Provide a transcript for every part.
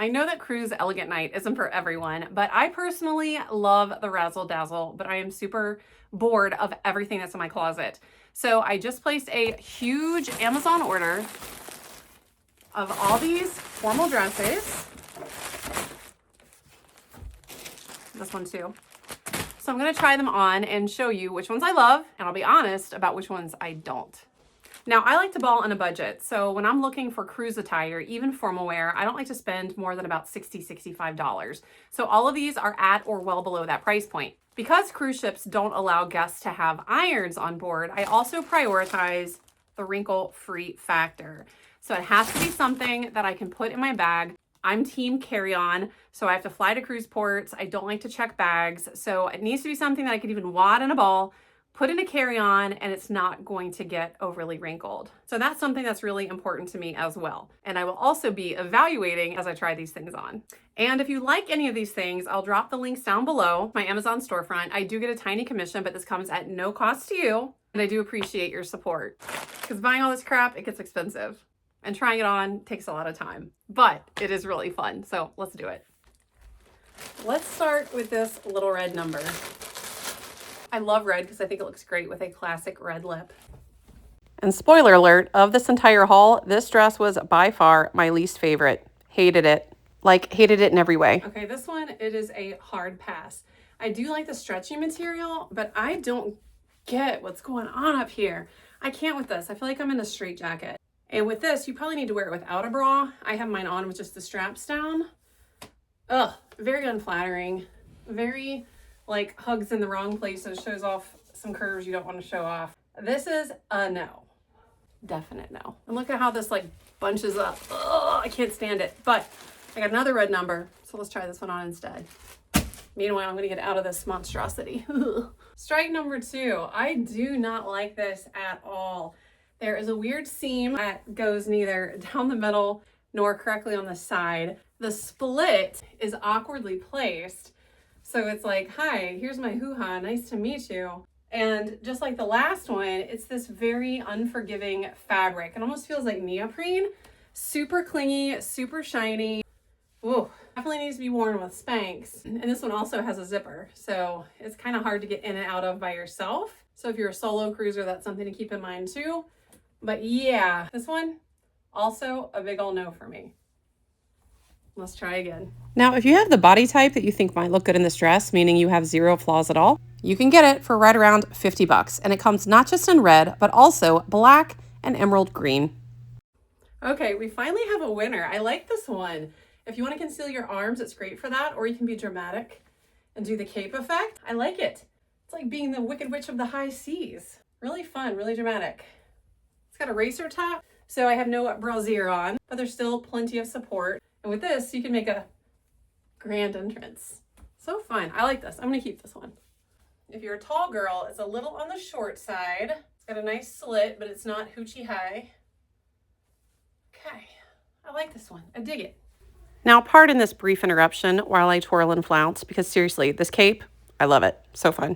I know that Cruise Elegant Night isn't for everyone, but I personally love the razzle dazzle, but I am super bored of everything that's in my closet. So I just placed a huge Amazon order of all these formal dresses. This one too. So I'm gonna try them on and show you which ones I love, and I'll be honest about which ones I don't. Now, I like to ball on a budget, so when I'm looking for cruise attire, even formal wear, I don't like to spend more than about $60, $65. So all of these are at or well below that price point. Because cruise ships don't allow guests to have irons on board, I also prioritize the wrinkle-free factor. So it has to be something that I can put in my bag. I'm team carry-on, so I have to fly to cruise ports. I don't like to check bags, so it needs to be something that I could even wad in a ball, put in a carry-on, and it's not going to get overly wrinkled. So that's something that's really important to me as well. And I will also be evaluating as I try these things on. And if you like any of these things, I'll drop the links down below my Amazon storefront. I do get a tiny commission, but this comes at no cost to you. And I do appreciate your support, because buying all this crap, it gets expensive. And trying it on takes a lot of time, but it is really fun. So let's do it. Let's start with this little red number. I love red because I think it looks great with a classic red lip. And spoiler alert, of this entire haul, this dress was by far my least favorite. Hated it. Like, hated it in every way. Okay, this one, it is a hard pass. I do like the stretchy material, but I don't get what's going on up here. I can't with this. I feel like I'm in a straitjacket. And with this, you probably need to wear it without a bra. I have mine on with just the straps down. Ugh, very unflattering. Very, like, hugs in the wrong places, shows off some curves you don't want to show off. This is a no. Definite no. And look at how this, like, bunches up. Ugh, I can't stand it. But I got another red number, so let's try this one on instead. Meanwhile, I'm going to get out of this monstrosity. Strike number 2. I do not like this at all. There is a weird seam that goes neither down the middle nor correctly on the side. The split is awkwardly placed. So it's like, hi, here's my hoo-ha, nice to meet you. And just like the last one, it's this very unforgiving fabric. It almost feels like neoprene. Super clingy, super shiny. Ooh, definitely needs to be worn with Spanx. And this one also has a zipper, so it's kind of hard to get in and out of by yourself. So if you're a solo cruiser, that's something to keep in mind too. But yeah, this one, also a big ol' no for me. Let's try again. Now, if you have the body type that you think might look good in this dress, meaning you have 0 flaws at all, you can get it for right around $50. And it comes not just in red, but also black and emerald green. Okay, we finally have a winner. I like this one. If you want to conceal your arms, it's great for that, or you can be dramatic and do the cape effect. I like it. It's like being the Wicked Witch of the high seas. Really fun, really dramatic. It's got a racer top, so I have no brassiere on, but there's still plenty of support. And with this, you can make a grand entrance. So fun. I like this. I'm going to keep this one. If you're a tall girl, it's a little on the short side. It's got a nice slit, but it's not hoochie high. Okay. I like this one. I dig it. Now, pardon this brief interruption while I twirl and flounce, because seriously, this cape, I love it. So fun.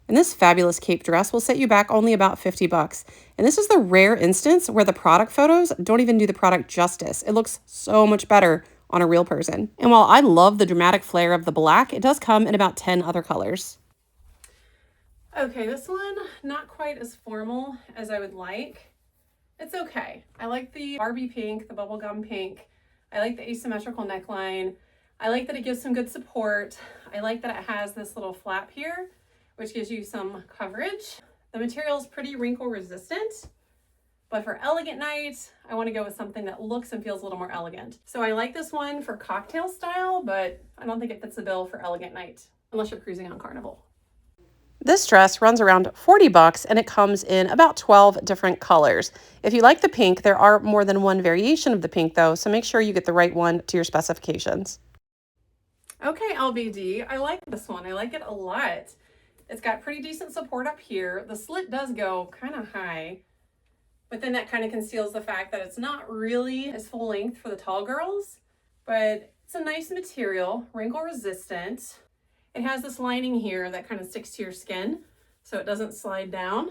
And this fabulous cape dress will set you back only about $50. And this is the rare instance where the product photos don't even do the product justice. It looks so much better on a real person. And while I love the dramatic flair of the black, it does come in about 10 other colors. Okay, this one, not quite as formal as I would like. It's okay. I like the Barbie pink, the bubblegum pink. I like the asymmetrical neckline. I like that it gives some good support. I like that it has this little flap here, which gives you some coverage. The material is pretty wrinkle resistant, but for elegant night, I want to go with something that looks and feels a little more elegant. So I like this one for cocktail style, but I don't think it fits the bill for elegant night, unless you're cruising on Carnival. This dress runs around $40 and it comes in about 12 different colors. If you like the pink, there are more than one variation of the pink though, so make sure you get the right one to your specifications. Okay, LBD, I like this one. I like it a lot. It's got pretty decent support up here. The slit does go kind of high, but then that kind of conceals the fact that it's not really as full length for the tall girls, but it's a nice material, wrinkle resistant. It has this lining here that kind of sticks to your skin so it doesn't slide down.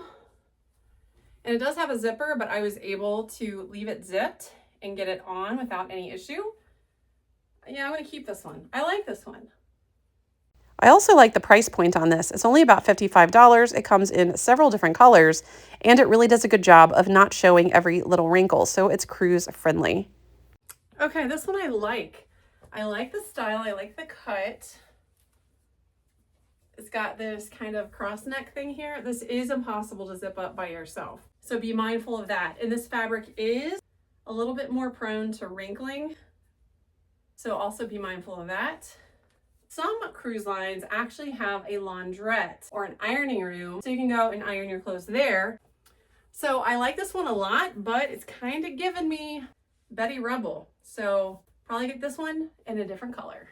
And it does have a zipper, but I was able to leave it zipped and get it on without any issue. Yeah, I'm going to keep this one. I like this one. I also like the price point on this. It's only about $55. It comes in several different colors, and it really does a good job of not showing every little wrinkle, so it's cruise friendly. Okay, this one I like. I like the style. I like the cut. It's got this kind of cross neck thing here. This is impossible to zip up by yourself, so be mindful of that. And this fabric is a little bit more prone to wrinkling, so also be mindful of that. Some cruise lines actually have a laundrette or an ironing room, so you can go and iron your clothes there. So I like this one a lot, but it's kind of giving me Betty Rubble. So probably get this one in a different color.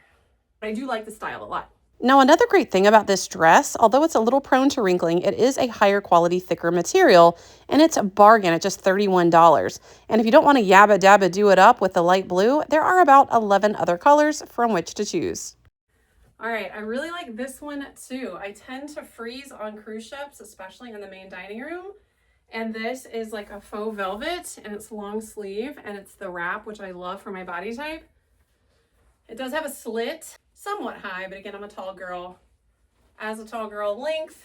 But I do like the style a lot. Now, another great thing about this dress, although it's a little prone to wrinkling, it is a higher quality, thicker material, and it's a bargain at just $31. And if you don't want to yabba dabba do it up with the light blue, there are about 11 other colors from which to choose. All right, I really like this one too. I tend to freeze on cruise ships, especially in the main dining room. And this is like a faux velvet, and it's long sleeve, and it's the wrap, which I love for my body type. It does have a slit, somewhat high, but again, I'm a tall girl. As a tall girl, length,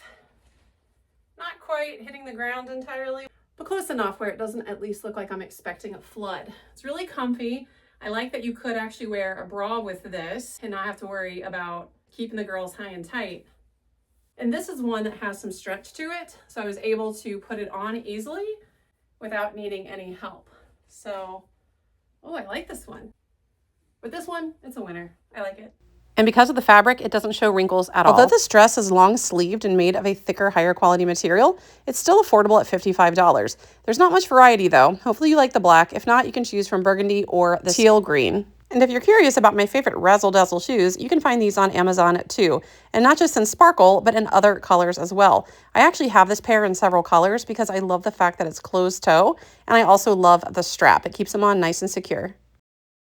not quite hitting the ground entirely, but close enough where it doesn't at least look like I'm expecting a flood. It's really comfy. I like that you could actually wear a bra with this and not have to worry about keeping the girls high and tight. And this is one that has some stretch to it, so I was able to put it on easily without needing any help. So, oh, I like this one. But this one, it's a winner. I like it. And because of the fabric, it doesn't show wrinkles at all. Although this dress is long sleeved and made of a thicker, higher quality material, it's still affordable at $55. There's not much variety though. Hopefully you like the black. If not, you can choose from burgundy or the teal green. And if you're curious about my favorite razzle dazzle shoes, you can find these on Amazon too. And not just in sparkle, but in other colors as well. I actually have this pair in several colors because I love the fact that it's closed toe, and I also love the strap. It keeps them on nice and secure.